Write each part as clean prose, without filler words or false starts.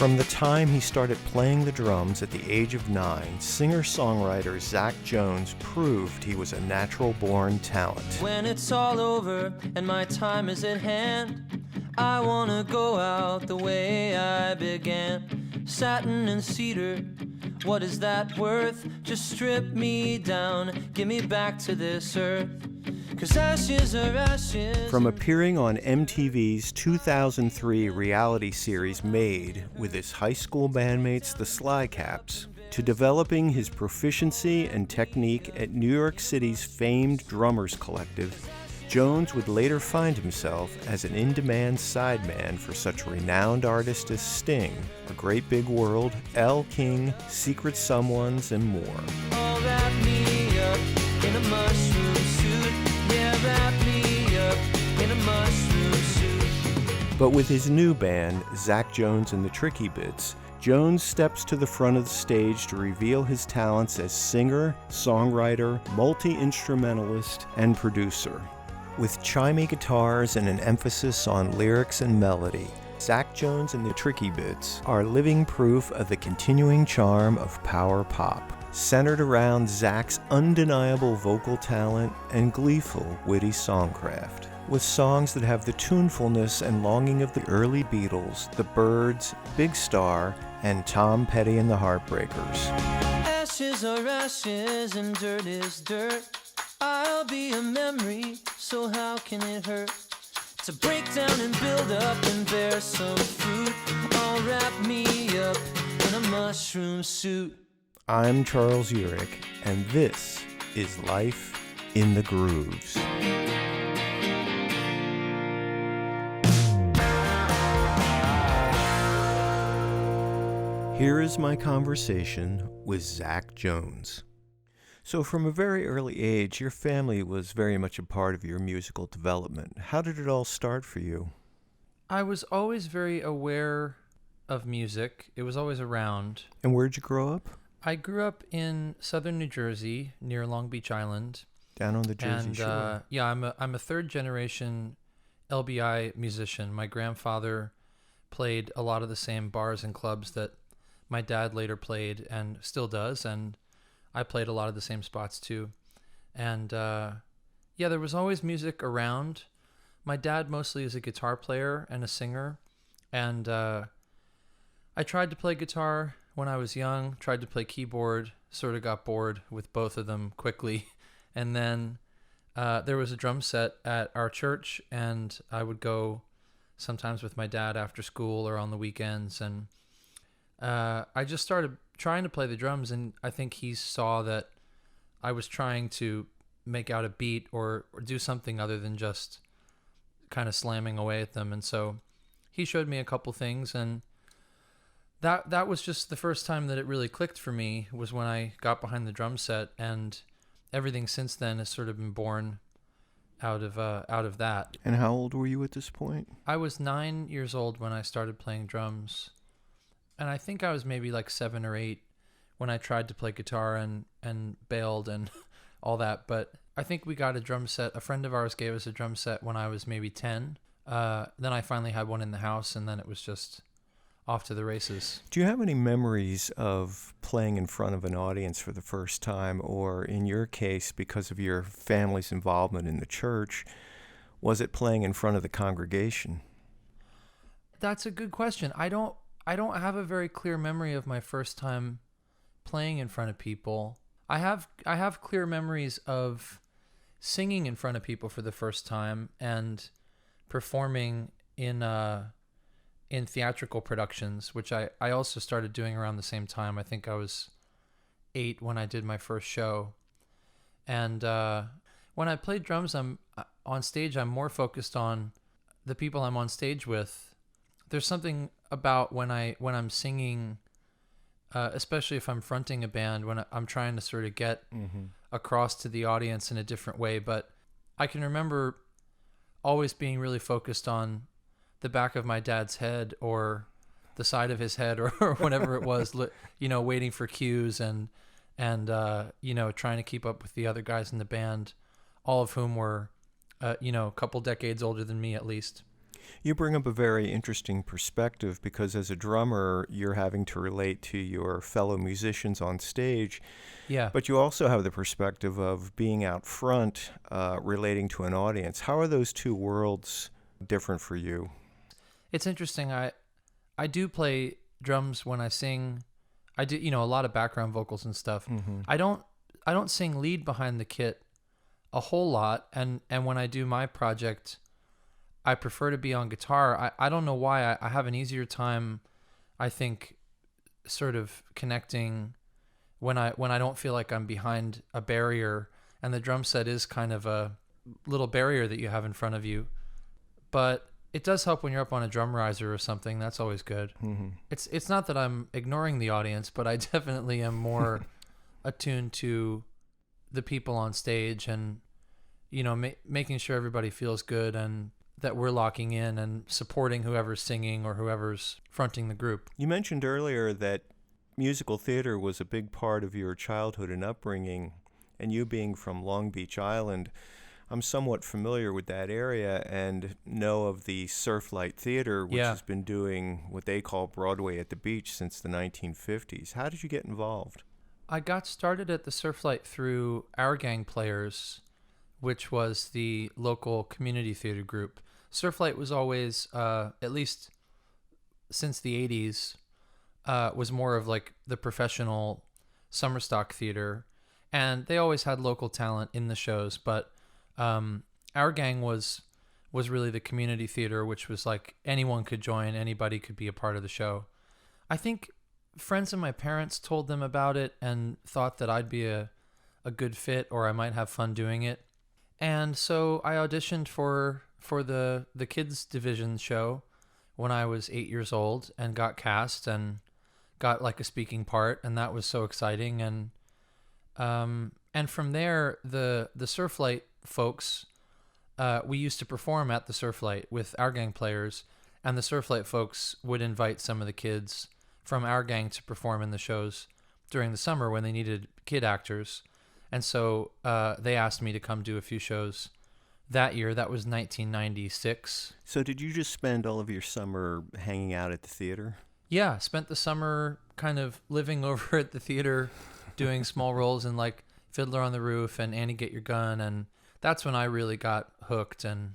From the time he started playing the drums at the age of 9, singer-songwriter Zach Jones proved he was a natural-born talent. When it's all over and my time is at hand, I wanna go out the way I began. Satin and cedar, what is that worth? Just strip me down, give me back to this earth. 'Cause ashes are ashes. From appearing on MTV's 2003 reality series Made with his high school bandmates, the Sly Caps, to developing his proficiency and technique at New York City's famed drummers collective, Jones would later find himself as an in-demand sideman for such renowned artists as Sting, A Great Big World, Elle King, Secret Someones, and more. Oh, wrap me up in a mushroom suit. Yeah, wrap me up in a mushroom suit. But with his new band, Zach Jones and the Tricky Bits, Jones steps to the front of the stage to reveal his talents as singer, songwriter, multi-instrumentalist, and producer. With chimey guitars and an emphasis on lyrics and melody, Zach Jones and the Tricky Bits are living proof of the continuing charm of power pop, centered around Zach's undeniable vocal talent and gleeful, witty songcraft, with songs that have the tunefulness and longing of the early Beatles, the Byrds, Big Star, and Tom Petty and the Heartbreakers. Ashes are ashes and dirt is dirt. I'll be a memory, so how can it hurt? To break down and build up and bear some fruit. All wrap me up in a mushroom suit. I'm Charles Urich, and this is Life in the Grooves. Here is my conversation with Zach Jones. So from a very early age, your family was very much a part of your musical development. How did it all start for you? I was always very aware of music. It was always around. And where'd you grow up? I grew up in southern New Jersey, near Long Beach Island. Down on the Jersey Shore. Yeah, I'm a third generation LBI musician. My grandfather played a lot of the same bars and clubs that my dad later played and still does, and I played a lot of the same spots too. And yeah, there was always music around. My dad mostly is a guitar player and a singer, and I tried to play guitar when I was young, tried to play keyboard, sort of got bored with both of them quickly. And then there was a drum set at our church, and I would go sometimes with my dad after school or on the weekends, and I just started trying to play the drums, and I think he saw that I was trying to make out a beat or do something other than just kind of slamming away at them. And so he showed me a couple things, and that was just the first time that it really clicked for me, was when I got behind the drum set, and everything since then has sort of been born out of that. And how old were you at this point? I was 9 years old when I started playing drums. And I think I was maybe like 7 or 8 when I tried to play guitar and bailed and all that. But I think we got a drum set. A friend of ours gave us a drum set when I was maybe 10. Then I finally had one in the house, and then it was just off to the races. Do you have any memories of playing in front of an audience for the first time, or in your case, because of your family's involvement in the church, was it playing in front of the congregation? That's a good question. I don't have a very clear memory of my first time playing in front of people. I have clear memories of singing in front of people for the first time and performing in theatrical productions, which I also started doing around the same time. I think I was 8 when I did my first show. And when I play drums, I'm on stage, I'm more focused on the people I'm on stage with. There's something about when I'm singing, especially if I'm fronting a band, when I'm trying to sort of get across to the audience in a different way. But I can remember always being really focused on the back of my dad's head or the side of his head or whatever it was, waiting for cues and trying to keep up with the other guys in the band, all of whom were, a couple decades older than me at least. You bring up a very interesting perspective because as a drummer, you're having to relate to your fellow musicians on stage, Yeah. but you also have the perspective of being out front, relating to an audience. How are those two worlds different for you? It's interesting. I do play drums when I sing. I do, a lot of background vocals and stuff. Mm-hmm. I don't sing lead behind the kit a whole lot, and when I do my project, I prefer to be on guitar. I don't know why. I have an easier time, I think, sort of connecting when I don't feel like I'm behind a barrier, and the drum set is kind of a little barrier that you have in front of you. But it does help when you're up on a drum riser or something. That's always good. Mm-hmm. It's not that I'm ignoring the audience, but I definitely am more attuned to the people on stage and, making sure everybody feels good and that we're locking in and supporting whoever's singing or whoever's fronting the group. You mentioned earlier that musical theater was a big part of your childhood and upbringing, and you being from Long Beach Island, I'm somewhat familiar with that area and know of the Surflight Theater, which has been doing what they call Broadway at the Beach since the 1950s. How did you get involved? I got started at the Surflight through Our Gang Players, which was the local community theater group. Surflight was always, at least since the 80s, was more of like the professional summer stock theater. And they always had local talent in the shows, but Our Gang was really the community theater, which was like anyone could join, anybody could be a part of the show. I think friends of my parents told them about it and thought that I'd be a good fit or I might have fun doing it. And so I auditioned for the kids division show when I was 8 years old and got cast and got like a speaking part, and that was so exciting. And from there, the Surflight folks, we used to perform at the Surflight with Our Gang Players, and the Surflight folks would invite some of the kids from Our Gang to perform in the shows during the summer when they needed kid actors. And so they asked me to come do a few shows that year. That was 1996. So did you just spend all of your summer hanging out at the theater? Yeah, spent the summer kind of living over at the theater, doing small roles in like Fiddler on the Roof and Annie Get Your Gun, and that's when I really got hooked and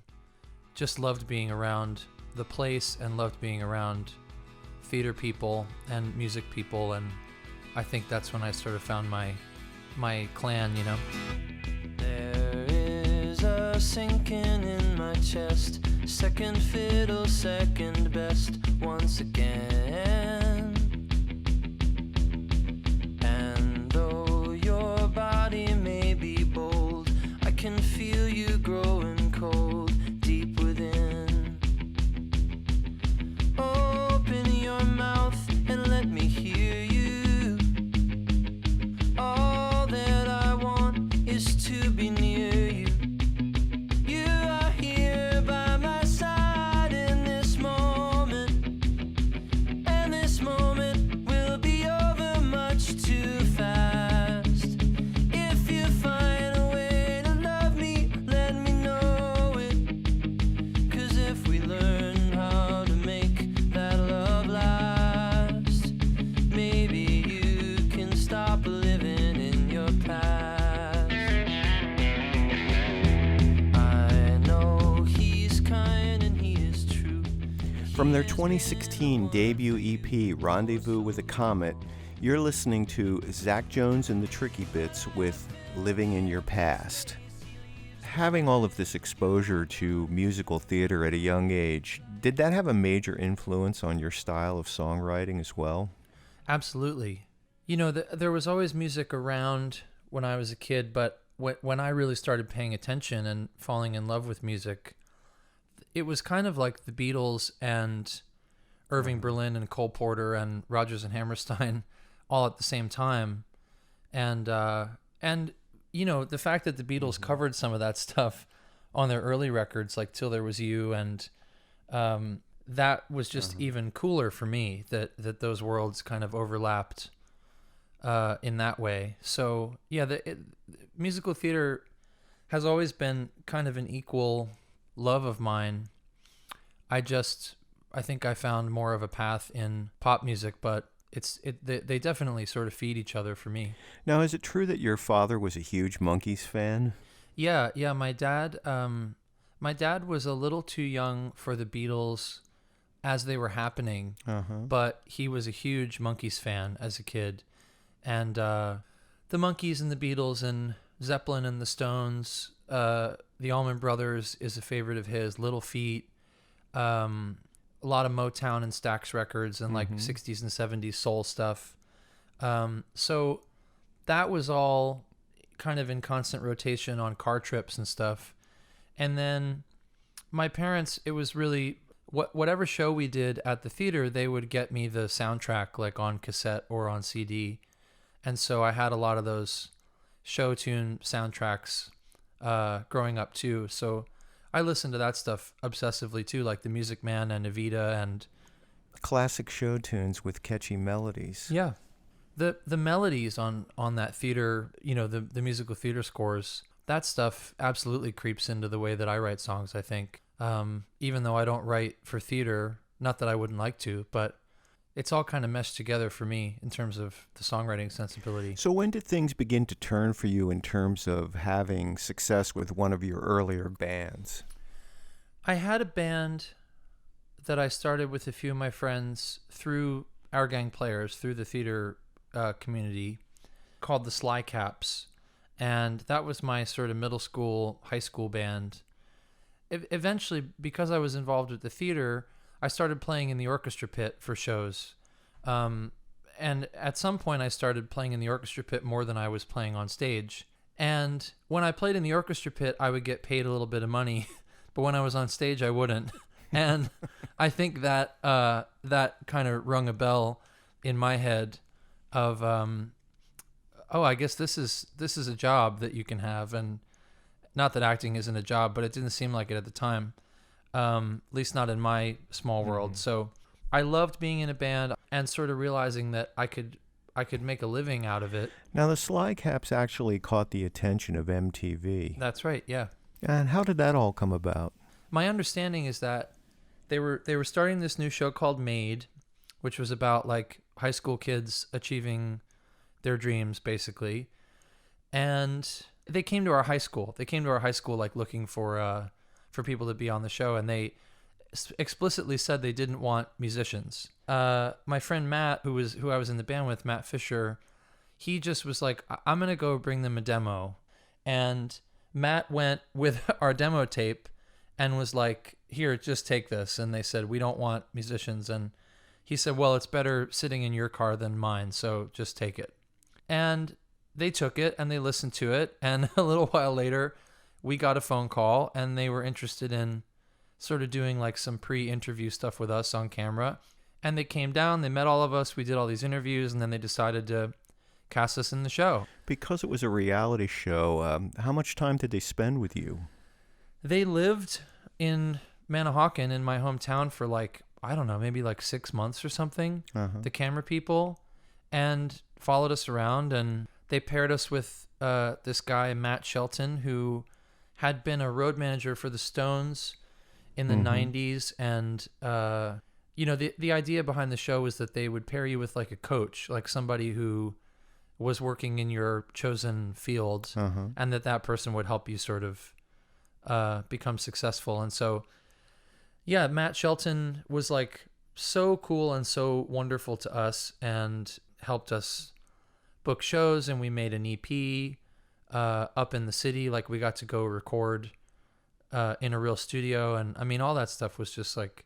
just loved being around the place and loved being around theater people and music people, and I think that's when I sort of found my clan, There is a sinking in my chest, second fiddle, second best, once again. And though your body may be bold, I can feel you growing cold deep within. Open your mouth and let me hear you. All that I want is to be near you. You are here by my side in this moment, and this moment will be over much too fast. If you find a way to love me, let me know it. 'Cause if we learn how to make that love last, maybe you can stop living in your past. I know he's kind and he is true. From their 2016 debut EP, Rendezvous with a Comet, you're listening to Zach Jones and the Tricky Bits with Living in Your Past. Having all of this exposure to musical theater at a young age, did that have a major influence on your style of songwriting as well? Absolutely. There was always music around when I was a kid, but when I really started paying attention and falling in love with music, it was kind of like the Beatles and Irving Berlin and Cole Porter and Rodgers and Hammerstein all at the same time. And the fact that the Beatles covered some of that stuff on their early records, like Till There Was You, and that was just even cooler for me that those worlds kind of overlapped in that way. So yeah, musical theater has always been kind of an equal love of mine. I think I found more of a path in pop music, but they definitely sort of feed each other for me. Now, is it true that your father was a huge Monkees fan? Yeah, yeah. My dad was a little too young for the Beatles as they were happening, but he was a huge Monkees fan as a kid, and the Monkees and the Beatles and Zeppelin and the Stones, the Allman Brothers is a favorite of his. Little Feat, a lot of Motown and Stax records and like 60s and 70s soul stuff. So that was all kind of in constant rotation on car trips and stuff. And then my parents, it was really whatever show we did at the theater, they would get me the soundtrack like on cassette or on CD. And so I had a lot of those show tune soundtracks growing up too. So I listened to that stuff obsessively too, like The Music Man and Evita and classic show tunes with catchy melodies. Yeah. The melodies on that theater, the musical theater scores, that stuff absolutely creeps into the way that I write songs, I think. Even though I don't write for theater, not that I wouldn't like to, but it's all kind of meshed together for me in terms of the songwriting sensibility. So when did things begin to turn for you in terms of having success with one of your earlier bands? I had a band that I started with a few of my friends through Our Gang Players, through the theater community, called the Sly Caps. And that was my sort of middle school, high school band. Eventually, because I was involved with the theater, I started playing in the orchestra pit for shows. And at some point, I started playing in the orchestra pit more than I was playing on stage. And when I played in the orchestra pit, I would get paid a little bit of money. But when I was on stage, I wouldn't. And I think that that kind of rung a bell in my head of, I guess this is a job that you can have. And not that acting isn't a job, but it didn't seem like it at the time. At least not in my small world. So I loved being in a band and sort of realizing that I could make a living out of it. Now, the Sly Caps actually caught the attention of MTV. That's right, yeah. And how did that all come about? My understanding is that they were starting this new show called Made, which was about like high school kids achieving their dreams, basically. And they came to our high school. They came to our high school like looking for people to be on the show, and they explicitly said they didn't want musicians. My friend Matt, who I was in the band with, Matt Fisher, he just was like, I'm gonna go bring them a demo. And Matt went with our demo tape and was like, here, just take this. And they said, we don't want musicians. And he said, well, it's better sitting in your car than mine, so just take it. And they took it and they listened to it. And a little while later, we got a phone call and they were interested in sort of doing like some pre-interview stuff with us on camera. And they came down, they met all of us, we did all these interviews, and then they decided to cast us in the show. Because it was a reality show, how much time did they spend with you? They lived in Manahawkin, in my hometown, for like, I don't know, maybe like 6 months or something, the camera people, and followed us around. And they paired us with this guy, Matt Shelton, who had been a road manager for the Stones in the 90s. And, the idea behind the show was that they would pair you with like a coach, like somebody who was working in your chosen field, and that person would help you sort of become successful. And so, yeah, Matt Shelton was like so cool and so wonderful to us and helped us book shows. And we made an EP up in the city. Like we got to go record in a real studio. And I mean, all that stuff was just like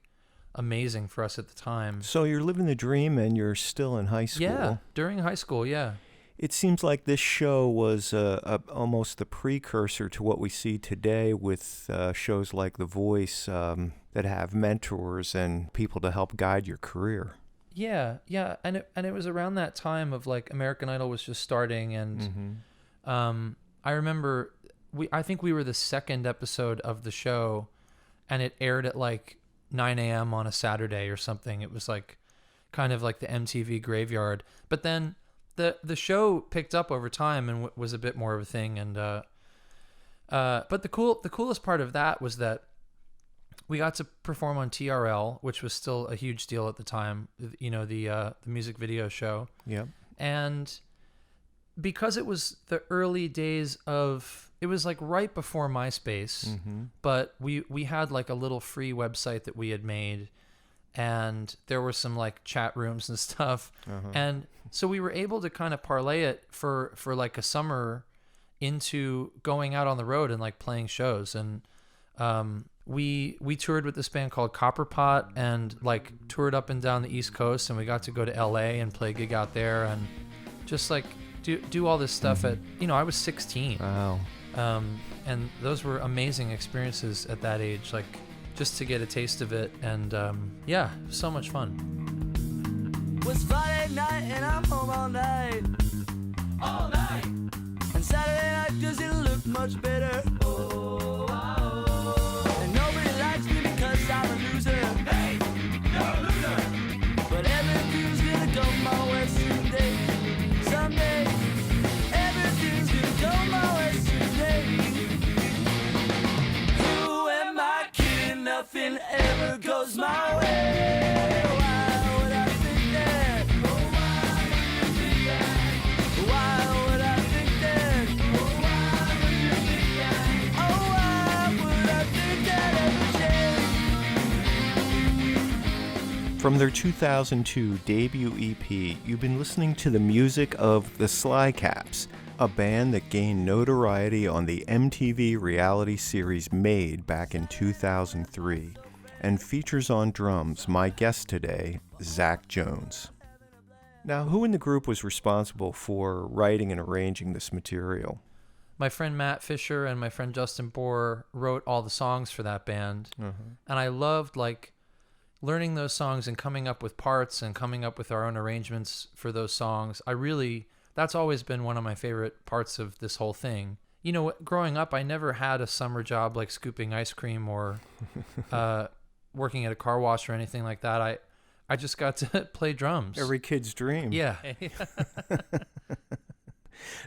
amazing for us at the time. So you're living the dream and you're still in high school. Yeah, during high school, yeah. It seems like this show was almost the precursor to what we see today with shows like The Voice that have mentors and people to help guide your career. Yeah, and it was around that time of like American Idol was just starting, and I remember I think we were the second episode of the show, and it aired at like 9 a.m. on a Saturday or something. It was like kind of like the MTV graveyard, but then the show picked up over time and was a bit more of a thing. And but the coolest part of that was that we got to perform on TRL, which was still a huge deal at the time, the music video show. Yeah. And because it was the early days it was like right before MySpace, but we had like a little free website that we had made, and there were some like chat rooms and stuff. And so we were able to kind of parlay it for like a summer into going out on the road and like playing shows. And we toured with this band called Copperpot and like toured up and down the East Coast, and we got to go to LA and play a gig out there and just like do all this stuff at, I was 16. Wow. And those were amazing experiences at that age, like just to get a taste of it. And yeah, so much fun. Was Friday night and I'm home all night. All night. And Saturday night does it look much better. And nobody likes me because I'm a loser. Hey, you're a loser. But everything's gonna go my way someday. Someday. Everything's gonna go my way someday. Who am I kidding? Nothing ever goes my way. Why would I think that? Why would you think that? Why would I think that? Why would you think that? Oh, why would I think that every day? From their 2002 debut EP, you've been listening to the music of the Sly Caps, a band that gained notoriety on the MTV reality series Made back in 2003, and features on drums my guest today, Zach Jones. Now, who in the group was responsible for writing and arranging this material? My friend Matt Fisher and my friend Justin Bohr wrote all the songs for that band. And I loved like learning those songs and coming up with parts and coming up with our own arrangements for those songs. That's always been one of my favorite parts of this whole thing. Growing up, I never had a summer job like scooping ice cream or working at a car wash or anything like that. I just got to play drums. Every kid's dream. Yeah.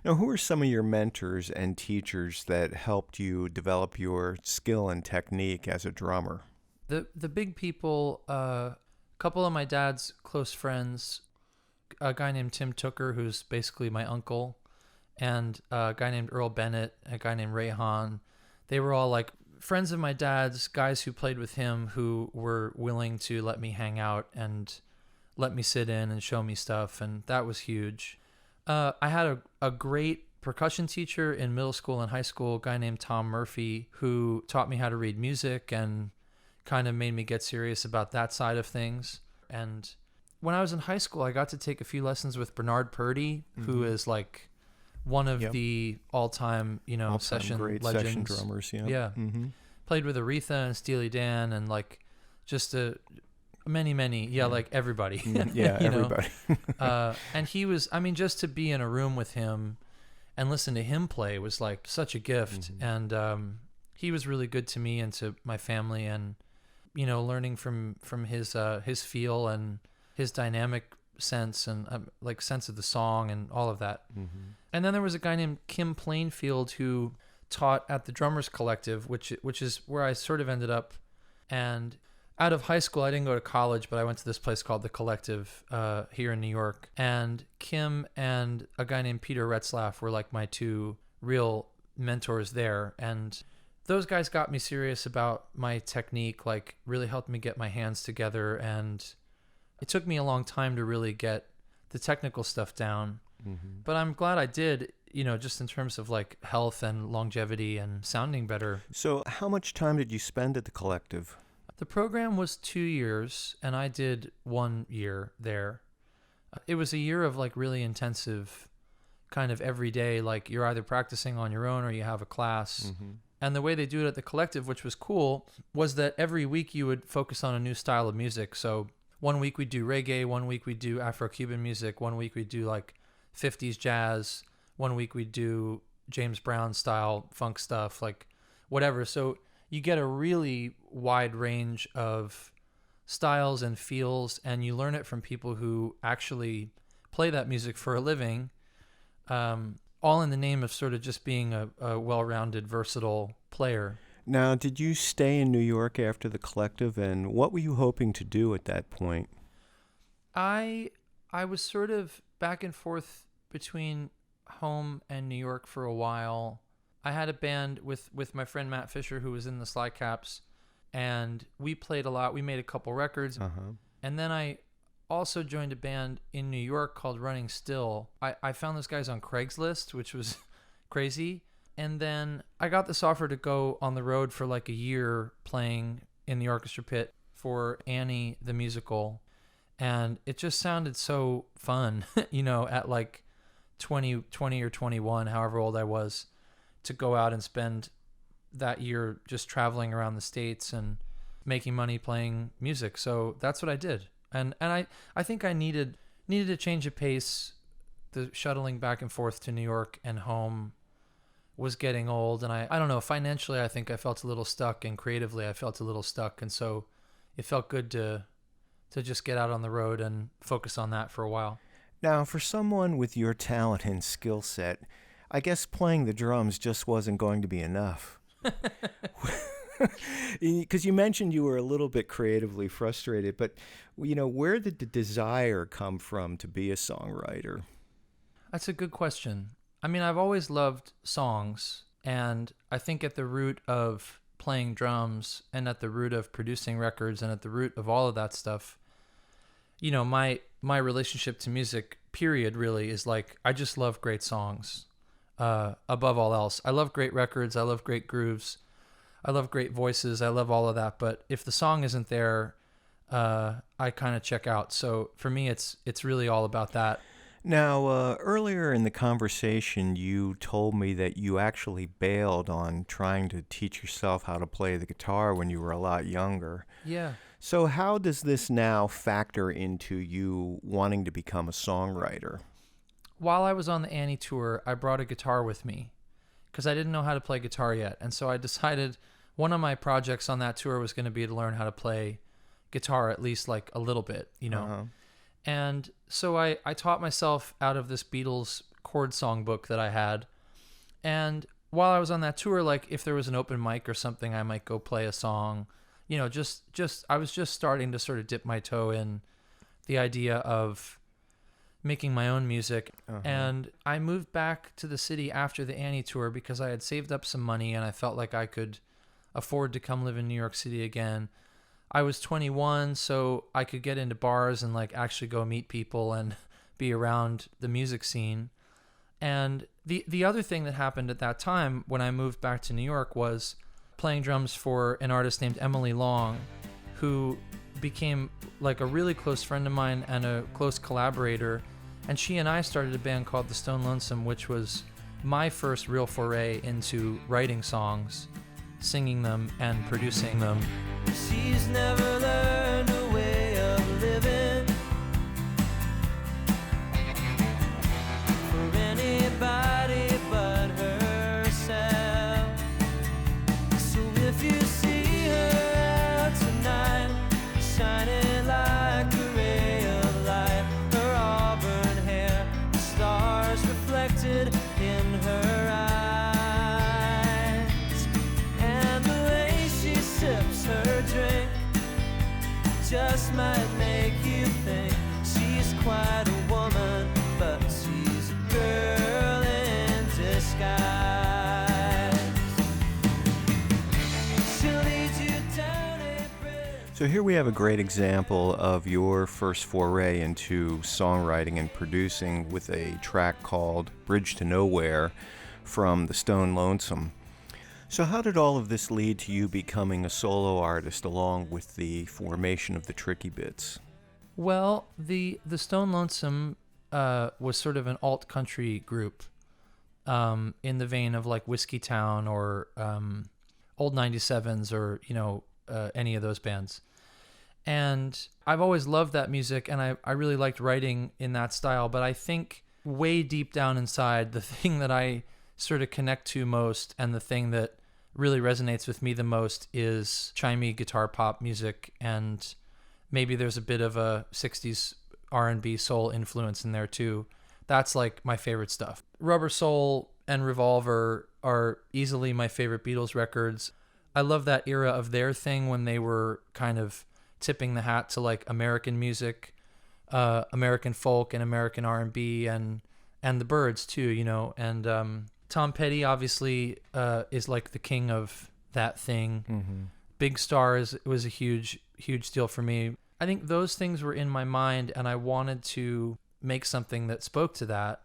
Now, who are some of your mentors and teachers that helped you develop your skill and technique as a drummer? The big people, a couple of my dad's close friends, a guy named Tim Tooker, who's basically my uncle, and a guy named Earl Bennett, a guy named Ray Hahn. They were all like friends of my dad's, guys who played with him who were willing to let me hang out and let me sit in and show me stuff, and that was huge. I had a great percussion teacher in middle school and high school, a guy named Tom Murphy, who taught me how to read music and kind of made me get serious about that side of things. And when I was in high school, I got to take a few lessons with Bernard Purdy, who is like one of the all-time, session great legends. Session drummers. Yeah. Played with Aretha and Steely Dan and like just many, like everybody. Everybody. And he was, just to be in a room with him and listen to him play was like such a gift. And he was really good to me and to my family, and learning from his feel and his dynamic sense and like sense of the song and all of that. And then there was a guy named Kim Plainfield who taught at the Drummers Collective, which is where I sort of ended up. And out of high school, I didn't go to college, but I went to this place called the Collective here in New York. And Kim and a guy named Peter Retzlaff were like my two real mentors there. And those guys got me serious about my technique, like really helped me get my hands together. And it took me a long time to really get the technical stuff down. But I'm glad I did, just in terms of like health and longevity and sounding better. So how much time did you spend at the Collective? The program was 2 years, and I did 1 year there. It was a year of like really intensive kind of every day, like you're either practicing on your own or you have a class. And the way they do it at the Collective, which was cool, was that every week you would focus on a new style of music. So 1 week we'd do reggae, 1 week we'd do Afro-Cuban music, 1 week we'd do like 50s jazz, 1 week we'd do James Brown style funk stuff, like whatever. So you get a really wide range of styles and feels, and you learn it from people who actually play that music for a living, all in the name of sort of just being a well-rounded, versatile player. Now, did you stay in New York after the collective, and what were you hoping to do at that point? I I was sort of back and forth between home and New York for a while. I had a band with my friend Matt Fisher, who was in the Sly Caps, and we played a lot. We made a couple records. Uh-huh. And then I also joined a band in New York called Running Still. I found those guys on Craigslist, which was crazy. And then I got this offer to go on the road for like a year playing in the orchestra pit for Annie the musical. And it just sounded so fun, at like 20 or 21, however old I was, to go out and spend that year just traveling around the States and making money playing music. So that's what I did. And I think I needed a change of pace. The shuttling back and forth to New York and home was getting old. And I don't know, financially, I think I felt a little stuck, and creatively I felt a little stuck. And so it felt good to just get out on the road and focus on that for a while. Now, for someone with your talent and skill set, I guess playing the drums just wasn't going to be enough. Because you mentioned you were a little bit creatively frustrated, but where did the desire come from to be a songwriter? That's a good question. I mean, I've always loved songs, and I think at the root of playing drums and at the root of producing records and at the root of all of that stuff, my relationship to music, period, really is like, I just love great songs above all else. I love great records. I love great grooves. I love great voices. I love all of that. But if the song isn't there, I kind of check out. So for me, it's really all about that. Now, earlier in the conversation, you told me that you actually bailed on trying to teach yourself how to play the guitar when you were a lot younger. Yeah. So how does this now factor into you wanting to become a songwriter? While I was on the Annie tour, I brought a guitar with me because I didn't know how to play guitar yet. And so I decided one of my projects on that tour was going to be to learn how to play guitar, at least like a little bit, Uh-huh. And so I taught myself out of this Beatles chord song book that I had. And while I was on that tour, like if there was an open mic or something, I might go play a song. Just I was just starting to sort of dip my toe in the idea of making my own music. Uh-huh. And I moved back to the city after the Annie tour because I had saved up some money and I felt like I could afford to come live in New York City again. I was 21, so I could get into bars and like actually go meet people and be around the music scene. And the other thing that happened at that time when I moved back to New York was playing drums for an artist named Emily Long, who became like a really close friend of mine and a close collaborator. And she and I started a band called The Stone Lonesome, which was my first real foray into writing songs, singing them, and producing them. She's never learned a way of living for anybody but herself. So if you see her out tonight, shining like a ray of light, her auburn hair, the stars reflected in her eyes, and the way she sips her drink just might make you think she's quite a woman, but she's a girl in disguise. She'll lead you down a bridge. So here we have a great example of your first foray into songwriting and producing with a track called Bridge to Nowhere from The Stone Lonesome. So how did all of this lead to you becoming a solo artist along with the formation of the Tricky Bits? Well, the Stone Lonesome was sort of an alt country group in the vein of like Whiskey Town or Old 97s or any of those bands. And I've always loved that music, and I really liked writing in that style. But I think way deep down inside, the thing that I sort of connect to most and the thing that really resonates with me the most is chimey guitar pop music, and maybe there's a bit of a 60s R&B soul influence in there too. That's like my favorite stuff. Rubber Soul and Revolver are easily my favorite Beatles records. I love that era of their thing when they were kind of tipping the hat to like American music, American folk and American R&B and the Byrds too, you know. And Tom Petty obviously is like the king of that thing. Mm-hmm. Big Stars was a huge deal for me. I think those things were in my mind, and I wanted to make something that spoke to that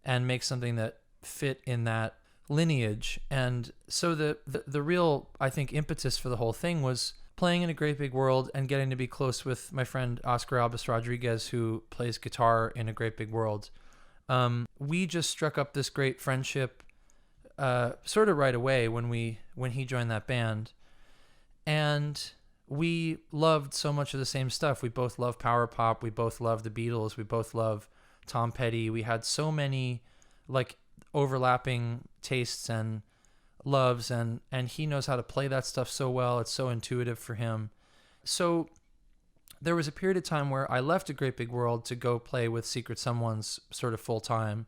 and make something that fit in that lineage. And so the real, I think, impetus for the whole thing was playing in a great big world and getting to be close with my friend Oscar Albus Rodriguez, who plays guitar in a great big world. We just struck up this great friendship sort of right away when he joined that band. And we loved so much of the same stuff. We both love power pop. We both love the Beatles. We both love Tom Petty. We had so many like overlapping tastes and loves, and he knows how to play that stuff so well. It's so intuitive for him. So there was a period of time where I left A Great Big World to go play with Secret Someones sort of full time.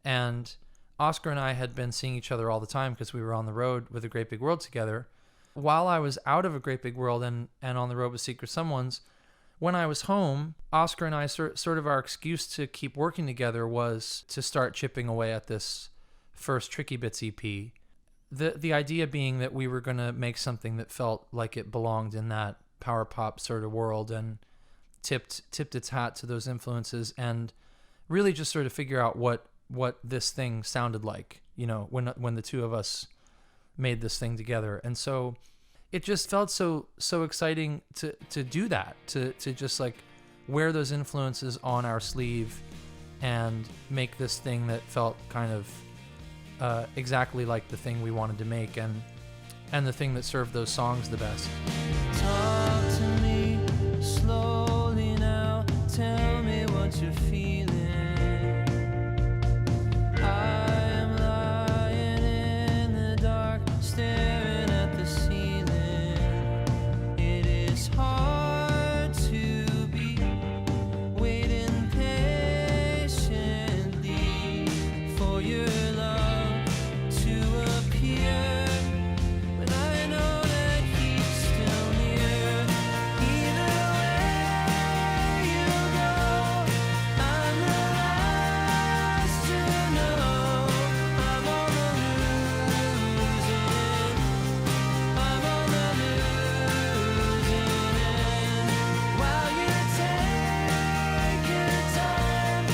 And Oscar and I had been seeing each other all the time because we were on the road with A Great Big World together. While I was out of A Great Big World and on the road with Secret Someones, when I was home, Oscar and I sort of our excuse to keep working together was to start chipping away at this first Tricky Bits EP. The idea being that we were going to make something that felt like it belonged in that power pop sort of world and tipped its hat to those influences, and really just sort of figure out what this thing sounded like, you know, when the two of us made this thing together. And so it just felt so exciting to do that, to just like wear those influences on our sleeve and make this thing that felt kind of exactly like the thing we wanted to make and the thing that served those songs the best. Talk to me slowly now, tell me what you're feeling. I am lying in the dark, staring at the ceiling. It is hard to be waiting patiently for your love to appear, but I know that he's still near. Either way you go, I'm the last to know. I'm on the losing end. While you take your time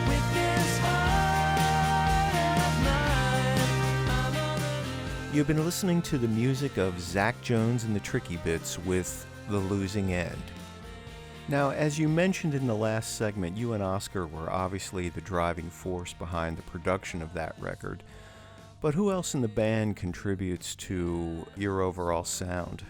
with this heart of mine, I'm on the You've been listening to the music of Zach Jones and the Tricky Bits with The Losing End. Now, as you mentioned in the last segment, you and Oscar were obviously the driving force behind the production of that record. But who else in the band contributes to your overall sound?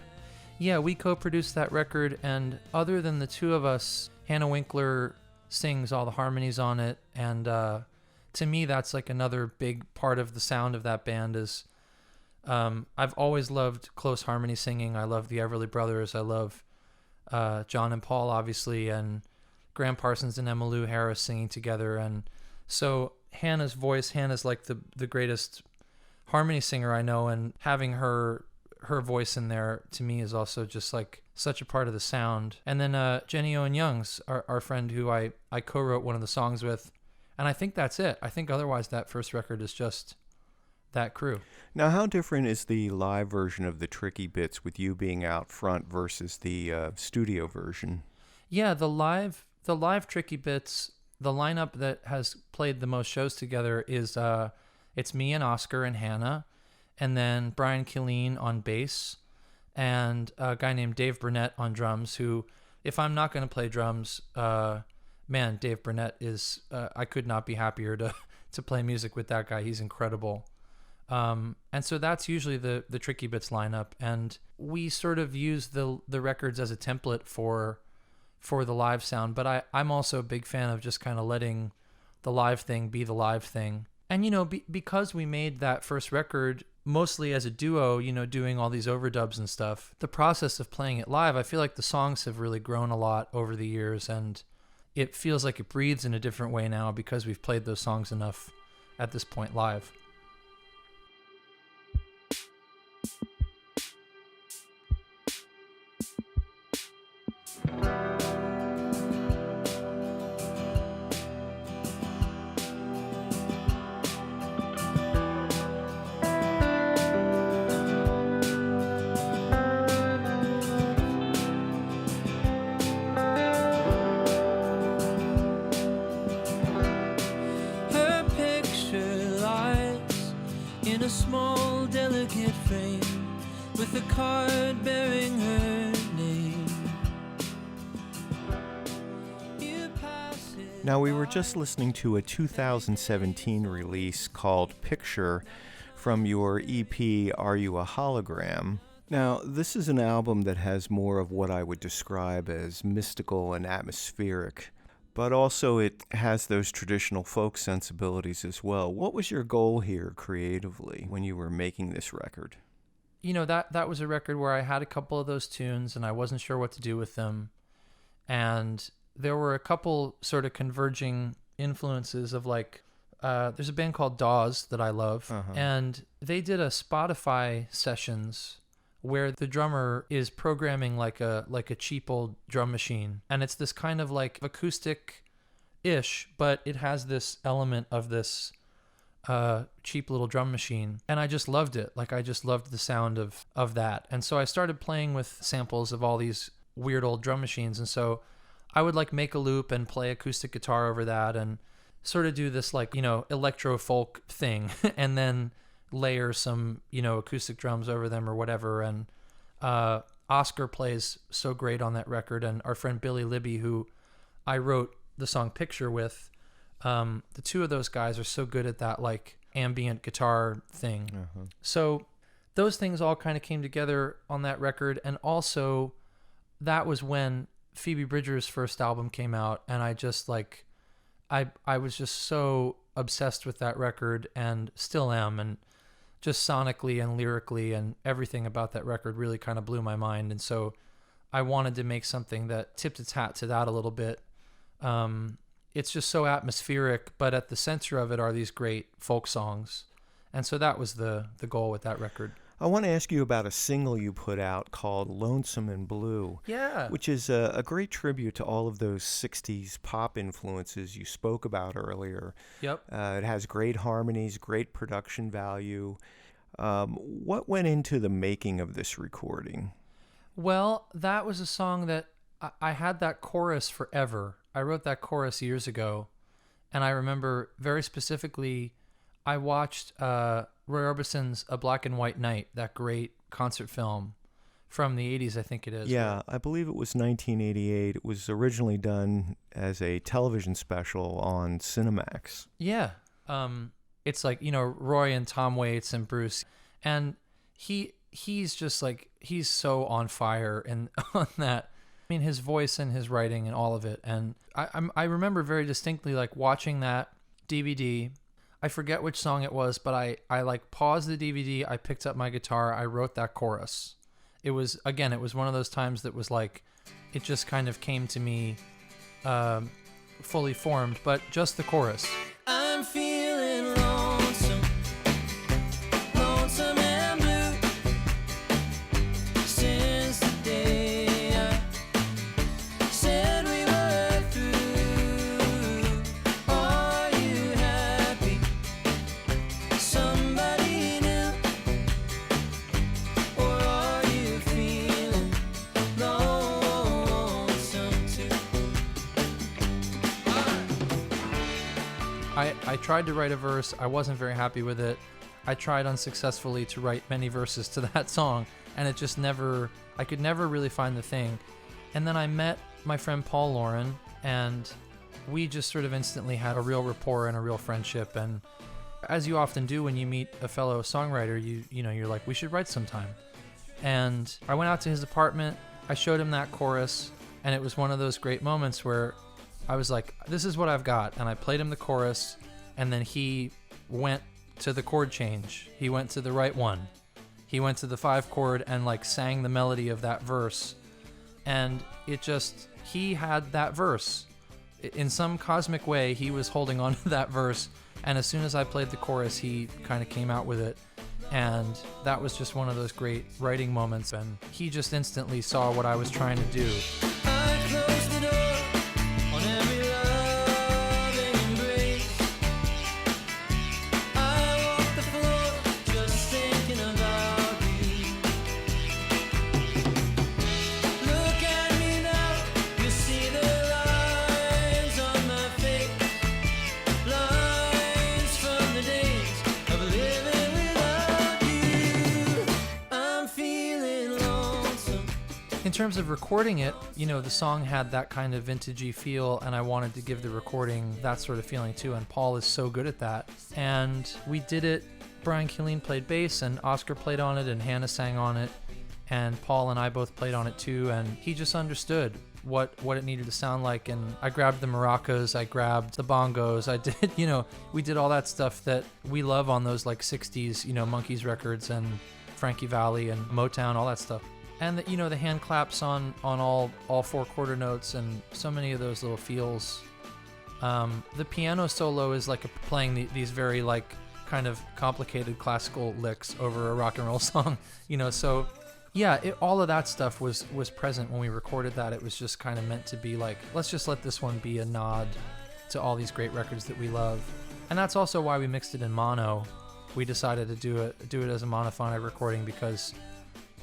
Yeah, we co-produced that record, and other than the two of us, Hannah Winkler sings all the harmonies on it, and to me that's like another big part of the sound of that band is I've always loved close harmony singing. I love the Everly Brothers. I love John and Paul, obviously, and Graham Parsons and Emmylou Harris singing together. And so Hannah's like the greatest harmony singer I know, and having her voice in there to me is also just like such a part of the sound. And then Jenny Owen Young's our friend who I co-wrote one of the songs with, and I think that's it. I think otherwise that first record is just that crew. Now, how different is the live version of the Tricky Bits with you being out front versus the studio version? Yeah, the live Tricky Bits, the lineup that has played the most shows together is it's me and Oscar and Hannah, and then Brian Killeen on bass, and a guy named Dave Burnett on drums, who, if I'm not going to play drums, man, Dave Burnett is, I could not be happier to play music with that guy. He's incredible. And so that's usually the Tricky Bits lineup, and we sort of use the records as a template for the live sound. But I'm also a big fan of just kind of letting the live thing be the live thing. And, you know, because we made that first record mostly as a duo, you know, doing all these overdubs and stuff, the process of playing it live, I feel like the songs have really grown a lot over the years, and it feels like it breathes in a different way now because we've played those songs enough at this point live. card bearing her name. You pass it. Now, we were just listening to a 2017 release called Picture from your EP, Are You a Hologram? Now, this is an album that has more of what I would describe as mystical and atmospheric, but also it has those traditional folk sensibilities as well. What was your goal here creatively when you were making this record? You know, that was a record where I had a couple of those tunes and I wasn't sure what to do with them. And there were a couple sort of converging influences of like, there's a band called Dawes that I love, and they did a Spotify sessions where the drummer is programming like a cheap old drum machine, and it's this kind of like acoustic-ish, but it has this element of this cheap little drum machine, and I just loved it. Like I just loved the sound of that, and so I started playing with samples of all these weird old drum machines, and so I would like make a loop and play acoustic guitar over that, and sort of do this like, you know, electro folk thing, and then layer some, you know, acoustic drums over them or whatever. And Oscar plays so great on that record, and our friend Billy Libby, who I wrote the song Picture with, the two of those guys are so good at that like ambient guitar thing. So those things all kind of came together on that record. And also that was when Phoebe Bridgers' first album came out, and I just like I was just so obsessed with that record, and still am, and just sonically and lyrically and everything about that record really kind of blew my mind. And so I wanted to make something that tipped its hat to that a little bit. It's just so atmospheric, but at the center of it are these great folk songs. And so that was the goal with that record. I want to ask you about a single you put out called Lonesome and Blue. Yeah. Which is a great tribute to all of those 60s pop influences you spoke about earlier. Yep. It has great harmonies, great production value. What went into the making of this recording? Well, that was a song that I had that chorus forever. I wrote that chorus years ago, and I remember very specifically I watched Roy Orbison's A Black and White Night, that great concert film from the 80s, I think it is. Yeah, I believe it was 1988. It was originally done as a television special on Cinemax. Yeah. It's like, you know, Roy and Tom Waits and Bruce, and he's just like, he's so on fire and on that. I mean, his voice and his writing and all of it. And I remember very distinctly like watching that DVD. I forget which song it was, but I like paused the DVD, I picked up my guitar, I wrote that chorus. It was one of those times that was like, it just kind of came to me fully formed, but just the chorus. I'm feeling lonesome, lonesome and blue, since the day I said we were through. Are you happy? Somebody new, or are you feeling lonesome too? I tried to write a verse. I wasn't very happy with it. I tried unsuccessfully to write many verses to that song, and it just I could never really find the thing. And then I met my friend Paul Lauren, and we just sort of instantly had a real rapport and a real friendship. And as you often do when you meet a fellow songwriter, you're like, we should write sometime. And I went out to his apartment, I showed him that chorus, and it was one of those great moments where I was like, this is what I've got. And I played him the chorus, and then he went to the chord change. He went to the right one. He went to the 5 chord and like sang the melody of that verse. And he had that verse. In some cosmic way, he was holding on to that verse. And as soon as I played the chorus, he kind of came out with it. And that was just one of those great writing moments. And he just instantly saw what I was trying to do. I closed the door on every loving embrace. I walk the floor just thinking about you. Look at me now, you see the lines on my face, lines from the days of living without you. I'm feeling In terms of recording it, the song had that kind of vintagey feel, and I wanted to give the recording that sort of feeling too, and Paul is so good at that. And we did it. Brian Killeen played bass, and Oscar played on it, and Hannah sang on it, and Paul and I both played on it too, and he just understood what it needed to sound like. And I grabbed the maracas, I grabbed the bongos, I did, we did all that stuff that we love on those like 60s, Monkees records and Frankie Valli and Motown, all that stuff. And the hand claps on all 4 quarter notes, and so many of those little feels. The piano solo is like playing these very like kind of complicated classical licks over a rock and roll song, so yeah, all of that stuff was present when we recorded that. It was just kind of meant to be like, let's just let this one be a nod to all these great records that we love. And that's also why we mixed it in mono. We decided to do it as a monophonic recording because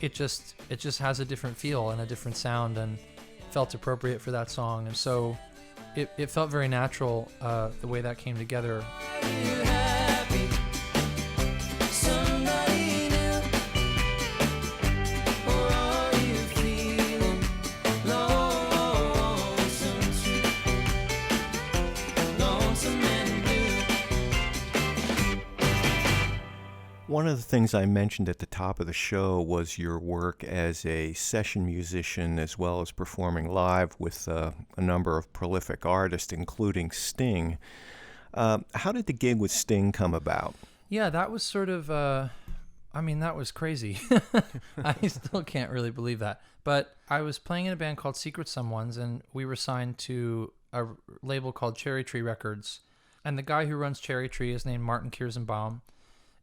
it just has a different feel and a different sound, and felt appropriate for that song. And so it felt very natural the way that came together. One of the things I mentioned at the top of the show was your work as a session musician as well as performing live with a number of prolific artists, including Sting. How did the gig with Sting come about? Yeah, that was sort of, that was crazy. I still can't really believe that. But I was playing in a band called Secret Someones, and we were signed to a label called Cherry Tree Records. And the guy who runs Cherry Tree is named Martin Kierszenbaum.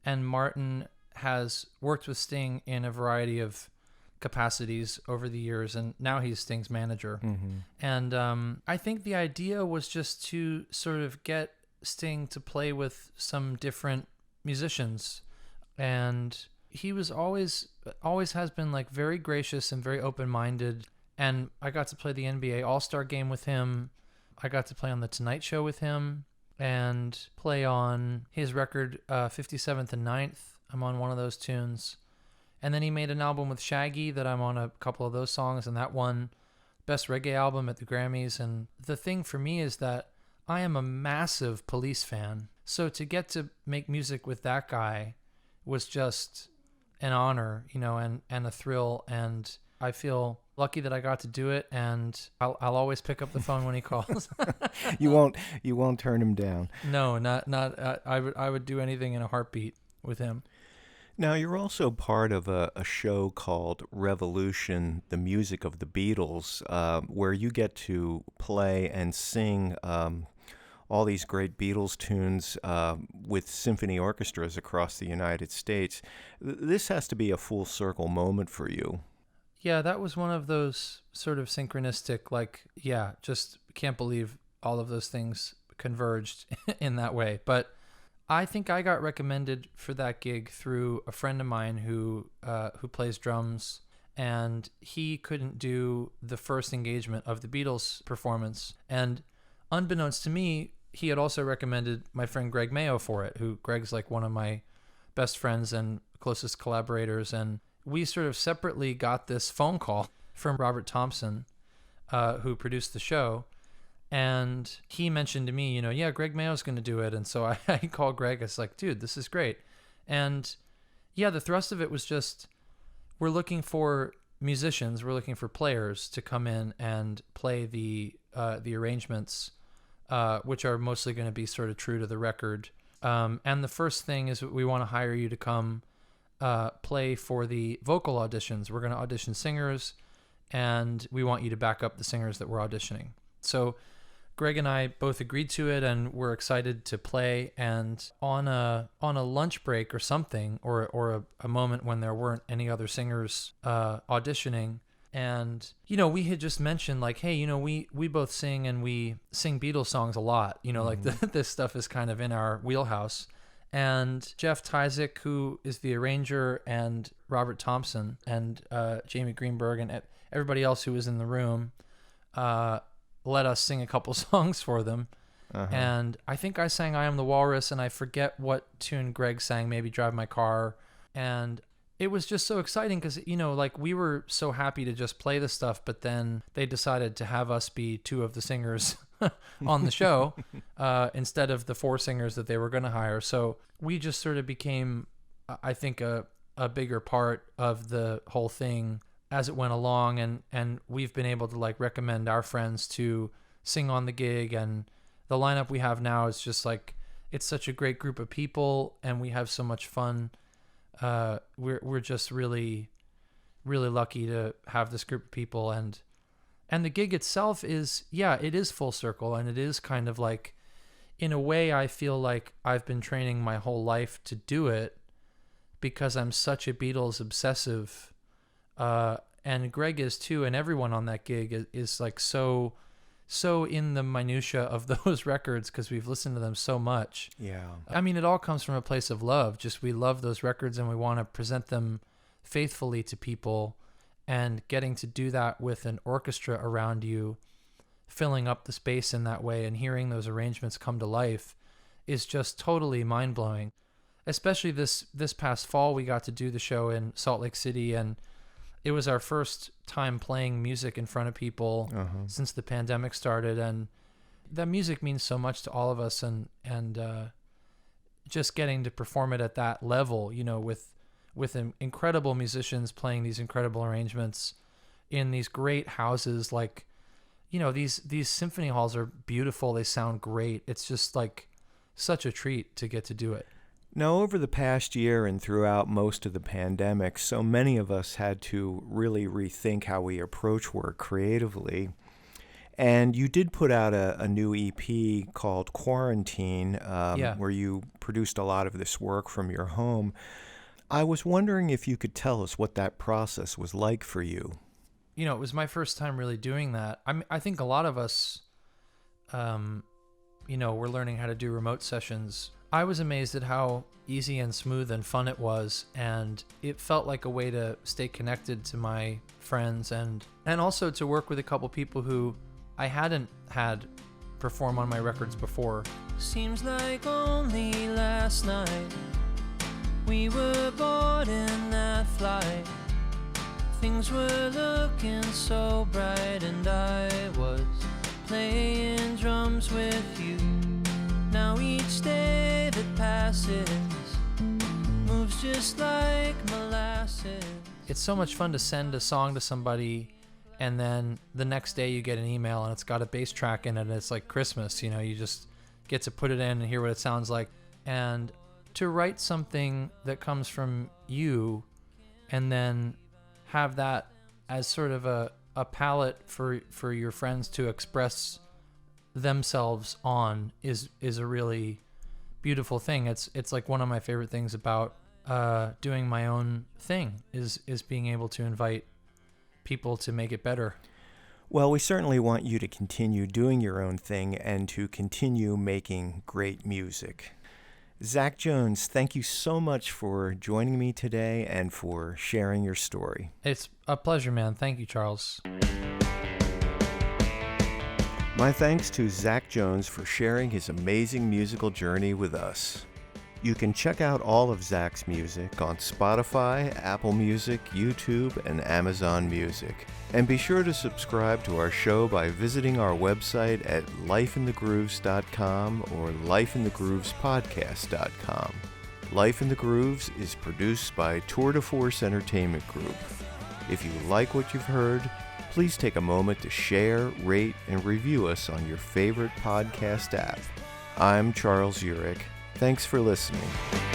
And Martin has worked with Sting in a variety of capacities over the years, and now he's Sting's manager. Mm-hmm. And I think the idea was just to sort of get Sting to play with some different musicians. And he was always has been like very gracious and very open-minded. And I got to play the NBA All-Star Game with him. I got to play on The Tonight Show with him and play on his record 57th and 9th. I'm on one of those tunes. And then he made an album with Shaggy that I'm on a couple of those songs, and that won Best Reggae Album at the Grammys. And the thing for me is that I am a massive Police fan. So to get to make music with that guy was just an honor, and a thrill. And I feel lucky that I got to do it, and I'll always pick up the phone when he calls. You won't turn him down. No, not. I would do anything in a heartbeat with him. Now, you're also part of a show called Revolution, the Music of the Beatles, where you get to play and sing all these great Beatles tunes with symphony orchestras across the United States. This has to be a full circle moment for you. Yeah, that was one of those sort of synchronistic, just can't believe all of those things converged in that way. But I think I got recommended for that gig through a friend of mine who plays drums, and he couldn't do the first engagement of the Beatles performance. And unbeknownst to me, he had also recommended my friend Greg Mayo for it, who Greg's like one of my best friends and closest collaborators. And we sort of separately got this phone call from Robert Thompson, who produced the show. And he mentioned to me, Greg Mayo's going to do it. And so I called Greg. I was like, dude, this is great. And yeah, the thrust of it was just, we're looking for musicians, we're looking for players to come in and play the arrangements, which are mostly going to be sort of true to the record. And the first thing is we want to hire you to come play for the vocal auditions. We're going to audition singers, and we want you to back up the singers that we're auditioning. So Greg and I both agreed to it, and we're excited to play. And on a lunch break or something, or a moment when there weren't any other singers auditioning, and we had just mentioned like, hey, we both sing, and we sing Beatles songs a lot. This stuff is kind of in our wheelhouse. And Jeff Tyzik, who is the arranger, and Robert Thompson, and Jamie Greenberg, and everybody else who was in the room, let us sing a couple songs for them. Uh-huh. And I think I sang I Am the Walrus, and I forget what tune Greg sang, maybe Drive My Car. And it was just so exciting because, like we were so happy to just play the stuff, but then they decided to have us be two of the singers on the show instead of the 4 singers that they were going to hire. So we just sort of became, I think, a bigger part of the whole thing as it went along. And we've been able to like recommend our friends to sing on the gig. And the lineup we have now is just like, it's such a great group of people and we have so much fun. We're just really, really lucky to have this group of people, and the gig itself is, it is full circle, and it is kind of like, in a way, I feel like I've been training my whole life to do it because I'm such a Beatles obsessive, and Greg is too, and everyone on that gig is like so in the minutia of those records because we've listened to them so much. Yeah. I mean, it all comes from a place of love. Just we love those records and we want to present them faithfully to people, and getting to do that with an orchestra around you, filling up the space in that way and hearing those arrangements come to life is just totally mind-blowing. Especially this past fall, we got to do the show in Salt Lake City, and it was our first time playing music in front of people since the pandemic started, and that music means so much to all of us, and just getting to perform it at that level, with incredible musicians playing these incredible arrangements in these great houses, like, these symphony halls are beautiful, they sound great. It's just like such a treat to get to do it. Now, over the past year and throughout most of the pandemic, so many of us had to really rethink how we approach work creatively. And you did put out a new EP called Quarantine, where you produced a lot of this work from your home. I was wondering if you could tell us what that process was like for you. It was my first time really doing that. I think a lot of us, we're learning how to do remote sessions. I was amazed at how easy and smooth and fun it was, and it felt like a way to stay connected to my friends and also to work with a couple people who I hadn't had perform on my records before. Seems like only last night we were bored in that flight. Things were looking so bright and I was playing drums with you. Now each day that passes moves just like molasses. It's so much fun to send a song to somebody and then the next day you get an email and it's got a bass track in it and it's like Christmas, you just get to put it in and hear what it sounds like. And to write something that comes from you and then have that as sort of a palette for your friends to express themselves on is a really beautiful thing. It's like one of my favorite things about doing my own thing is being able to invite people to make it better. Well, we certainly want you to continue doing your own thing and to continue making great music. Zach Jones, thank you so much for joining me today and for sharing your story. It's a pleasure, man. Thank you, Charles. My thanks to Zach Jones for sharing his amazing musical journey with us. You can check out all of Zach's music on Spotify, Apple Music, YouTube, and Amazon Music. And be sure to subscribe to our show by visiting our website at lifeinthegrooves.com or lifeinthegroovespodcast.com. Life in the Grooves is produced by Tour de Force Entertainment Group. If you like what you've heard, please take a moment to share, rate, and review us on your favorite podcast app. I'm Charles Urich. Thanks for listening.